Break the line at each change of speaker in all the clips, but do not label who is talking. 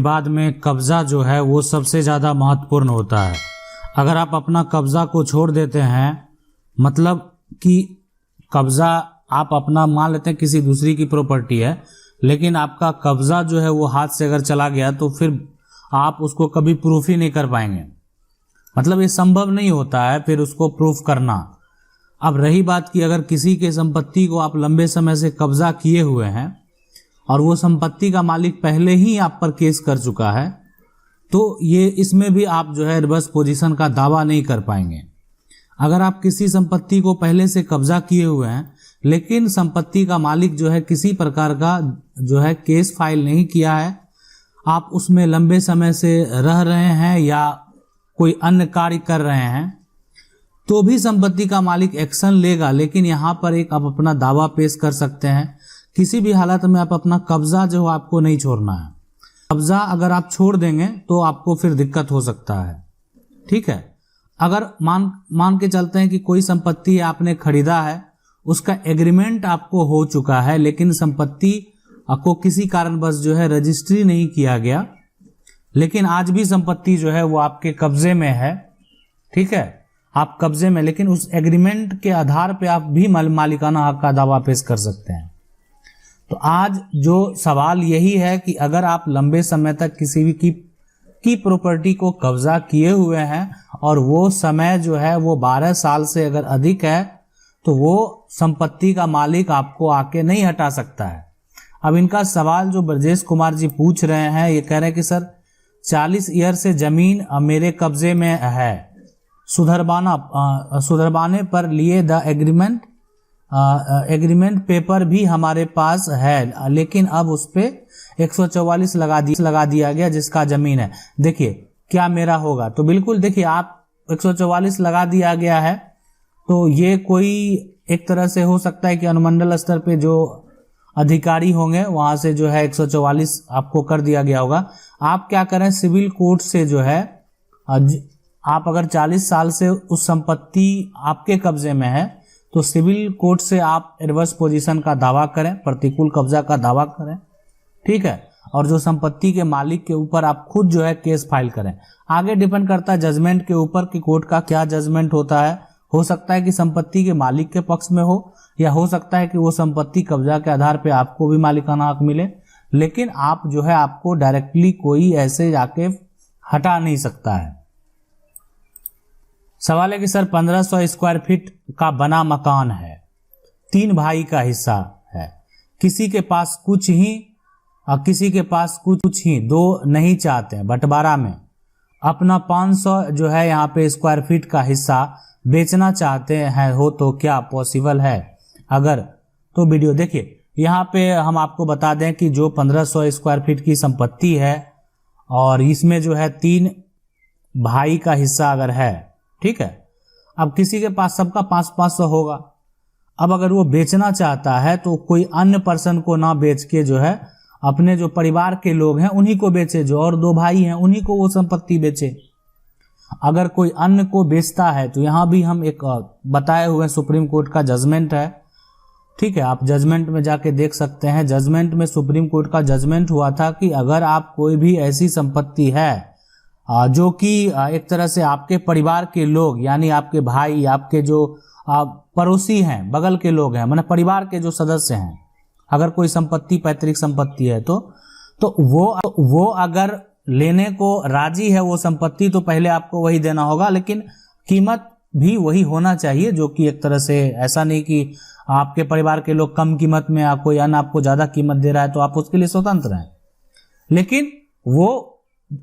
विवाद में कब्जा जो है वो सबसे ज़्यादा महत्वपूर्ण होता है। अगर आप अपना कब्जा को छोड़ देते हैं, मतलब कि कब्जा आप अपना मान लेते हैं किसी दूसरी की प्रॉपर्टी है, लेकिन आपका कब्जा जो है वो हाथ से अगर चला गया तो फिर आप उसको कभी प्रूफ ही नहीं कर पाएंगे। मतलब ये संभव नहीं होता है फिर उसको प्रूफ करना। अब रही बात कि अगर किसी के संपत्ति को आप लंबे समय से कब्जा किए हुए हैं और वो संपत्ति का मालिक पहले ही आप पर केस कर चुका है, तो ये इसमें भी आप जो है रिवर्स पोजीशन का दावा नहीं कर पाएंगे। अगर आप किसी संपत्ति को पहले से कब्जा किए हुए हैं लेकिन संपत्ति का मालिक जो है किसी प्रकार का जो है केस फाइल नहीं किया है, आप उसमें लंबे समय से रह रहे हैं या कोई अन्य कार्य कर रहे हैं, तो भी संपत्ति का मालिक एक्शन लेगा। लेकिन यहाँ पर एक आप अपना दावा पेश कर सकते हैं। किसी भी हालत में आप अपना कब्जा जो है आपको नहीं छोड़ना है। कब्जा अगर आप छोड़ देंगे तो आपको फिर दिक्कत हो सकता है। ठीक है, अगर मान के चलते हैं कि कोई संपत्ति आपने खरीदा है, उसका एग्रीमेंट आपको हो चुका है, लेकिन संपत्ति आपको किसी कारणवश जो है रजिस्ट्री नहीं किया गया, लेकिन आज भी संपत्ति जो है वो आपके कब्जे में है। ठीक है, आप कब्जे में, लेकिन उस एग्रीमेंट के आधार पे आप भी मालिकाना हक का दावा पेश कर सकते हैं। तो आज जो सवाल यही है कि अगर आप लंबे समय तक किसी भी की प्रॉपर्टी को कब्जा किए हुए हैं और वो समय जो है वो 12 साल से अगर अधिक है, तो वो संपत्ति का मालिक आपको आके नहीं हटा सकता है। अब इनका सवाल जो ब्रजेश कुमार जी पूछ रहे हैं, ये कह रहे हैं कि सर 40 ईयर से जमीन मेरे कब्जे में है, सुधरवाने पर लिए द एग्रीमेंट पेपर भी हमारे पास है, लेकिन अब उस पे 144 लगा दिया गया जिसका जमीन है। देखिए क्या मेरा होगा, तो बिल्कुल देखिए आप 144 लगा दिया गया है, तो ये कोई एक तरह से हो सकता है कि अनुमंडल स्तर पे जो अधिकारी होंगे वहां से जो है 144 आपको कर दिया गया होगा। आप क्या करें, सिविल कोर्ट से जो है आप अगर 40 साल से उस संपत्ति आपके कब्जे में है तो सिविल कोर्ट से आप रिवर्स पोजीशन का दावा करें, प्रतिकूल कब्जा का दावा करें। ठीक है, और जो संपत्ति के मालिक के ऊपर आप खुद जो है केस फाइल करें। आगे डिपेंड करता है जजमेंट के ऊपर कि कोर्ट का क्या जजमेंट होता है। हो सकता है कि संपत्ति के मालिक के पक्ष में हो, या हो सकता है कि वो संपत्ति कब्जा के आधार पे आपको भी मालिकाना हक मिले, लेकिन आप जो है आपको डायरेक्टली कोई ऐसे जाके हटा नहीं सकता है। सवाल है कि सर 1500 स्क्वायर फीट का बना मकान है, 3 भाई का हिस्सा है, किसी के पास कुछ ही और किसी के पास कुछ ही, 2 नहीं चाहते हैं बंटवारा में, अपना 500 जो है यहाँ पे स्क्वायर फीट का हिस्सा बेचना चाहते हैं, हो तो क्या पॉसिबल है? अगर तो वीडियो देखिए। यहाँ पे हम आपको बता दें कि जो 1500 स्क्वायर फीट की संपत्ति है और इसमें जो है 3 भाई का हिस्सा अगर है, ठीक है, अब किसी के पास सबका 500 होगा। अब अगर वो बेचना चाहता है तो कोई अन्य पर्सन को ना बेच के जो है अपने जो परिवार के लोग हैं उन्हीं को बेचे, जो और 2 भाई हैं उन्हीं को वो संपत्ति बेचे। अगर कोई अन्य को बेचता है तो यहाँ भी हम एक बताए हुए सुप्रीम कोर्ट का जजमेंट है। ठीक है, आप जजमेंट में जाके देख सकते हैं। जजमेंट में सुप्रीम कोर्ट का जजमेंट हुआ था कि अगर आप कोई भी ऐसी संपत्ति है जो कि एक तरह से आपके परिवार के लोग यानी आपके भाई, आपके जो पड़ोसी हैं, बगल के लोग हैं, माने परिवार के जो सदस्य हैं, अगर कोई संपत्ति पैतृक संपत्ति है तो वो अगर लेने को राजी है वो संपत्ति, तो पहले आपको वही देना होगा, लेकिन कीमत भी वही होना चाहिए, जो कि एक तरह से ऐसा नहीं कि आपके परिवार के लोग कम कीमत में कोई अन्य आपको ज्यादा कीमत दे रहा है तो आप उसके लिए स्वतंत्र हैं। लेकिन वो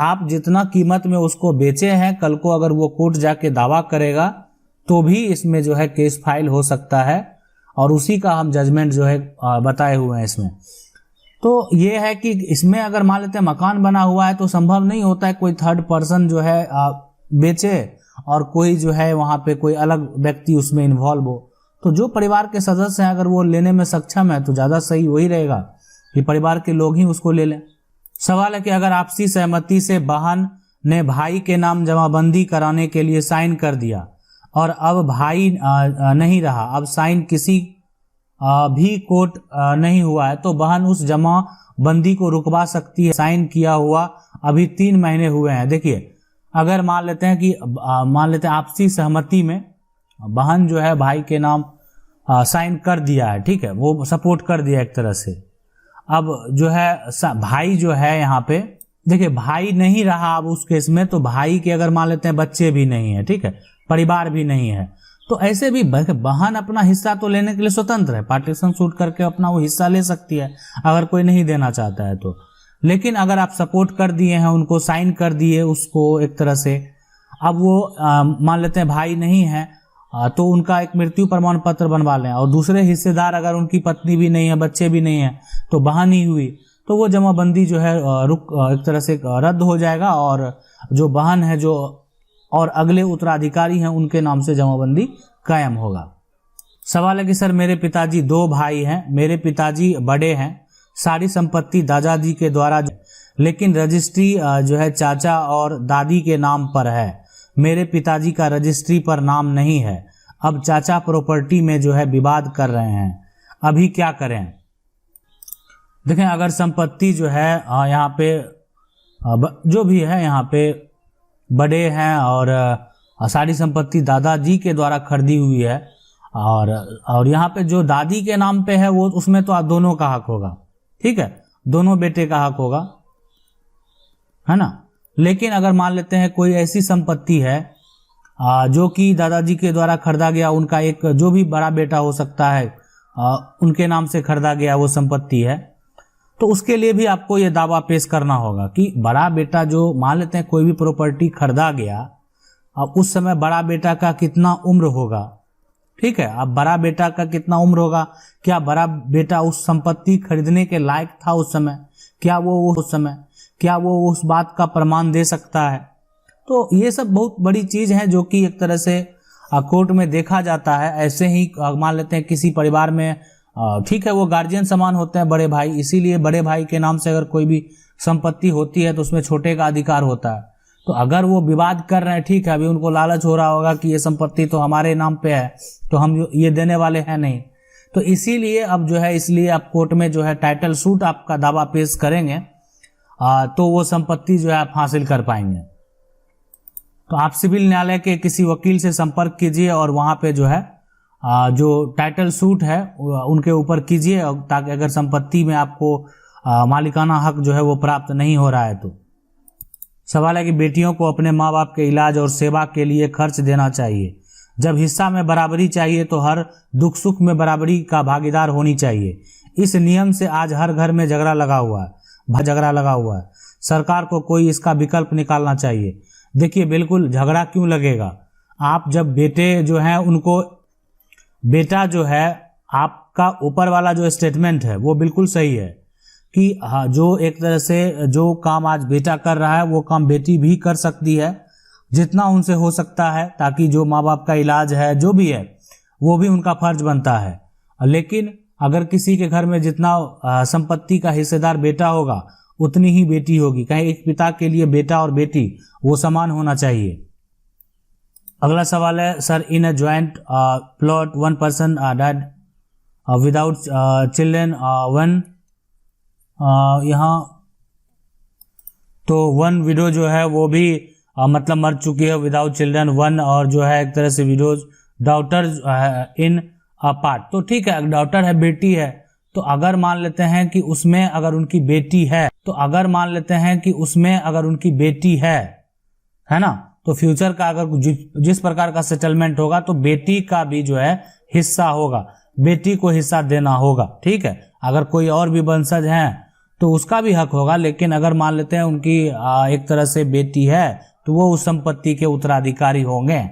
आप जितना कीमत में उसको बेचे हैं, कल को अगर वो कोर्ट जाके दावा करेगा तो भी इसमें जो है केस फाइल हो सकता है, और उसी का हम जजमेंट जो है बताए हुए हैं इसमें। तो ये है कि इसमें अगर मान लेते हैं मकान बना हुआ है तो संभव नहीं होता है कोई थर्ड पर्सन जो है बेचे और कोई जो है वहां पे कोई अलग व्यक्ति उसमें इन्वॉल्व हो। तो जो परिवार के सदस्य हैं अगर वो लेने में सक्षम है तो ज्यादा सही वही रहेगा कि परिवार के लोग ही उसको ले लें। सवाल है कि अगर आपसी सहमति से बहन ने भाई के नाम जमाबंदी कराने के लिए साइन कर दिया और अब भाई नहीं रहा, अब साइन किसी भी कोर्ट नहीं हुआ है तो बहन उस जमाबंदी को रुकवा सकती है। साइन किया हुआ अभी 3 महीने हुए हैं। देखिए, अगर मान लेते हैं आपसी सहमति में बहन जो है भाई के नाम साइन कर दिया है, ठीक है, वो सपोर्ट कर दिया एक तरह से। अब जो है भाई जो है यहाँ पे, देखिए भाई नहीं रहा अब उस केस में, तो भाई के अगर मान लेते हैं बच्चे भी नहीं है, ठीक है, परिवार भी नहीं है, तो ऐसे भी बहन अपना हिस्सा तो लेने के लिए स्वतंत्र है, पार्टीशन सूट करके अपना वो हिस्सा ले सकती है अगर कोई नहीं देना चाहता है तो। लेकिन अगर आप सपोर्ट कर दिए हैं, उनको साइन कर दिए उसको एक तरह से, अब वो मान लेते हैं भाई नहीं है तो उनका एक मृत्यु प्रमाण पत्र बनवा लें, और दूसरे हिस्सेदार अगर उनकी पत्नी भी नहीं है, बच्चे भी नहीं है, तो बहन ही हुई, तो वो जमाबंदी जो है एक तरह से रद्द हो जाएगा, और जो बहन है जो और अगले उत्तराधिकारी हैं उनके नाम से जमाबंदी कायम होगा। सवाल है कि सर मेरे पिताजी 2 भाई हैं, मेरे पिताजी बड़े हैं, सारी संपत्ति दादाजी के द्वारा, लेकिन रजिस्ट्री जो है चाचा और दादी के नाम पर है, मेरे पिताजी का रजिस्ट्री पर नाम नहीं है। अब चाचा प्रॉपर्टी में जो है विवाद कर रहे हैं, अभी क्या करें? देखें, अगर संपत्ति जो है यहाँ पे जो भी है यहाँ पे बड़े हैं और सारी संपत्ति दादाजी के द्वारा खरीदी हुई है, और यहाँ पे जो दादी के नाम पे है वो उसमें तो आप दोनों का हक होगा, ठीक है, दोनों बेटे का हक होगा, है ना। लेकिन अगर मान लेते हैं कोई ऐसी संपत्ति है जो कि दादाजी के द्वारा खरीदा गया, उनका एक जो भी बड़ा बेटा हो सकता है उनके नाम से खरीदा गया वो संपत्ति है, तो उसके लिए भी आपको ये दावा पेश करना होगा कि बड़ा बेटा जो मान लेते हैं कोई भी प्रॉपर्टी खरीदा गया, अब उस समय बड़ा बेटा का कितना उम्र होगा, ठीक है, अब बड़ा बेटा का कितना उम्र होगा, क्या बड़ा बेटा उस संपत्ति खरीदने के लायक था उस समय, क्या वो उस बात का प्रमाण दे सकता है। तो ये सब बहुत बड़ी चीज है जो कि एक तरह से कोर्ट में देखा जाता है। ऐसे ही मान लेते हैं किसी परिवार में, ठीक है, वो गार्जियन समान होते हैं बड़े भाई, इसीलिए बड़े भाई के नाम से अगर कोई भी संपत्ति होती है तो उसमें छोटे का अधिकार होता है। तो अगर वो विवाद कर रहे हैं, ठीक है, अभी उनको लालच हो रहा होगा कि ये संपत्ति तो हमारे नाम पे है तो हम ये देने वाले हैं नहीं, तो इसीलिए अब जो है, इसलिए आप कोर्ट में जो है टाइटल सूट आपका दावा पेश करेंगे तो वो संपत्ति जो है आप हासिल कर पाएंगे। तो आप सिविल न्यायालय के किसी वकील से संपर्क कीजिए और वहां पे जो है जो टाइटल सूट है उनके ऊपर कीजिए, ताकि अगर संपत्ति में आपको मालिकाना हक जो है वो प्राप्त नहीं हो रहा है तो। सवाल है कि बेटियों को अपने माँ बाप के इलाज और सेवा के लिए खर्च देना चाहिए, जब हिस्सा में बराबरी चाहिए तो हर दुख सुख में बराबरी का भागीदार होनी चाहिए। इस नियम से आज हर घर में झगड़ा लगा हुआ है, सरकार को कोई इसका विकल्प निकालना चाहिए। देखिए, बिल्कुल झगड़ा क्यों लगेगा, आप जब बेटे जो हैं उनको, बेटा जो है आपका ऊपर वाला जो स्टेटमेंट है वो बिल्कुल सही है कि जो एक तरह से जो काम आज बेटा कर रहा है वो काम बेटी भी कर सकती है, जितना उनसे हो सकता है, ताकि जो माँ बाप का इलाज है जो भी है वो भी उनका फर्ज बनता है। लेकिन अगर किसी के घर में जितना संपत्ति का हिस्सेदार बेटा होगा उतनी ही बेटी होगी, कहीं एक पिता के लिए बेटा और बेटी वो समान होना चाहिए। अगला सवाल है, sir in a joint plot 1 person died without children, one यहाँ तो 1 विडो जो है वो भी मतलब मर चुकी है विदाउट चिल्ड्रन, 1 और जो है एक तरह से widows daughter in a part, तो ठीक है, डॉटर है, बेटी है, तो अगर मान लेते हैं कि उसमें अगर उनकी बेटी है, है ना, तो फ्यूचर का अगर जिस प्रकार का सेटलमेंट होगा तो बेटी का भी जो है हिस्सा होगा, बेटी को हिस्सा देना होगा, ठीक है। अगर कोई और भी वंशज हैं तो उसका भी हक होगा, लेकिन अगर मान लेते हैं उनकी एक तरह से बेटी है तो वो उस संपत्ति के उत्तराधिकारी होंगे।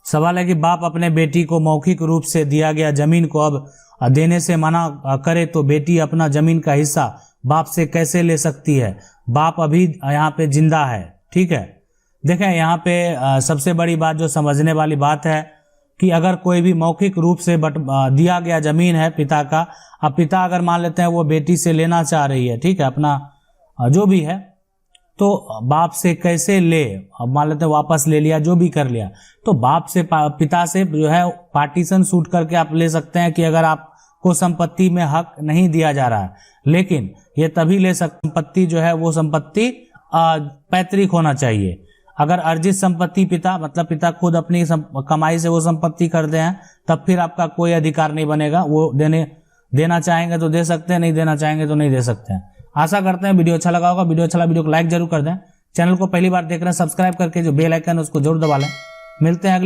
सवाल है कि बाप अपने बेटी को मौखिक रूप से दिया गया जमीन को अब देने से मना करे तो बेटी अपना जमीन का हिस्सा बाप से कैसे ले सकती है, बाप अभी यहाँ पे जिंदा है, ठीक है। देखें, यहाँ पे सबसे बड़ी बात जो समझने वाली बात है कि अगर कोई भी मौखिक रूप से दिया गया जमीन है पिता का, अब पिता अगर मान लेते हैं वो बेटी से लेना चाह रही है, ठीक है, अपना जो भी है, तो बाप से कैसे ले, अब मान लेते हैं वापस ले लिया, जो भी कर लिया, तो बाप से पिता से जो है पार्टीशन सूट करके आप ले सकते हैं कि अगर आप को संपत्ति में हक नहीं दिया जा रहा है, लेकिन ये तभी ले सकते, संपत्ति जो है वो संपत्ति पैतृक होना चाहिए। अगर अर्जित संपत्ति पिता मतलब पिता खुद अपनी कमाई से वो संपत्ति करते हैं, तब फिर आपका कोई अधिकार नहीं बनेगा। वो देना चाहेंगे तो दे सकते हैं, नहीं देना चाहेंगे तो नहीं दे सकते हैं। आशा करते हैं वीडियो अच्छा लगा होगा। वीडियो अच्छा लगा वीडियो को लाइक जरूर कर दें। चैनल को पहली बार देख रहे हैं सब्सक्राइब करके जो बेल आइकन है उसको जरूर दबा लें। मिलते हैं अगले